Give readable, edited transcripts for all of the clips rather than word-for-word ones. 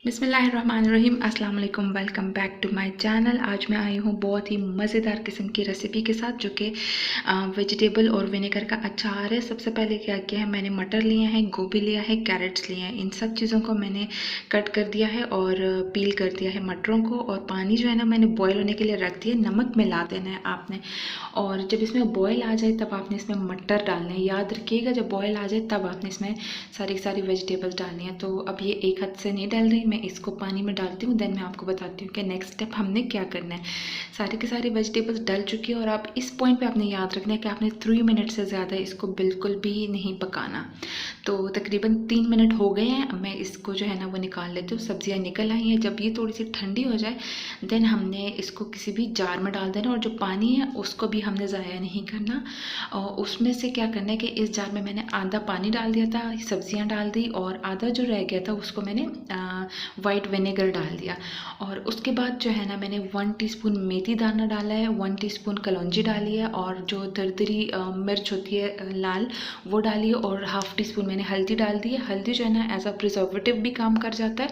बिस्मिल्लाहिर्रहमानिर्रहीम, अस्सलाम वालेकुम। Welcome back to my channel. आज मैं आई हूँ बहुत ही मज़ेदार किस्म की रेसिपी के साथ, जो कि वेजिटेबल और विनेगर का अचार है। सबसे पहले क्या किया है, मैंने मटर लिए हैं, गोभी लिया है, कैरेट्स लिए हैं। इन सब चीज़ों को मैंने कट कर दिया है और पील कर दिया है मटरों को। और पानी जो है ना, मैंने बॉयल होने के लिए रख दिया। नमक मिला देना है आपने, और जब इसमें बॉयल आ जाए तब आपने इसमें मटर डालने हैं। याद रखिएगा, जब बॉयल आ जाए तब आपने इसमें सारी वेजिटेबल्स डालनी है। तो अब ये एक हाथ से नहीं डाल रही मैं, इसको पानी में डालती हूँ, देन मैं आपको बताती हूँ कि नेक्स्ट स्टेप हमने क्या करना है। सारी की सारी वेजिटेबल्स डल चुकी है, और आप इस पॉइंट पे आपने याद रखना है कि आपने 3 मिनट से ज़्यादा इसको बिल्कुल भी नहीं पकाना। तो तकरीबन 3 मिनट हो गए हैं। अब मैं इसको जो है ना वो निकाल लेती हूँ। सब्जियाँ निकल आई हैं। जब ये थोड़ी सी ठंडी हो जाए, देन हमने इसको किसी भी जार में डाल देना, और जो पानी है उसको भी हमने ज़ाया नहीं करना। और उसमें से क्या करना है कि इस जार में मैंने आधा पानी डाल दिया था, सब्जियां डाल दी, और आधा जो रह गया था उसको मैंने वाइट विनेगर डाल दिया। और उसके बाद जो है ना, मैंने 1 टीस्पून मेथी दाना डाला है, 1 टीस्पून कलौंजी डाली है, और जो दरदरी मिर्च होती है लाल, वो डाली है, और हाफ़ टी स्पून मैंने हल्दी डाल दी है। हल्दी जो है ना, एज अ प्रिजर्वेटिव भी काम कर जाता है,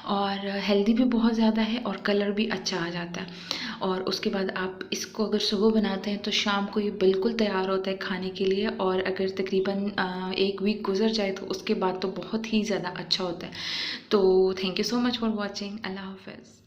और हेल्दी भी बहुत ज़्यादा है, और कलर भी अच्छा आ जाता है। और उसके बाद आप इसको अगर सुबह बनाते हैं तो शाम को ये बिल्कुल तैयार होता है खाने के लिए। और अगर तकरीबन 1 वीक गुजर जाए तो उसके बाद तो बहुत ही ज़्यादा अच्छा होता है। तो thank you so much for watching. अल्लाह हाफ़िज़।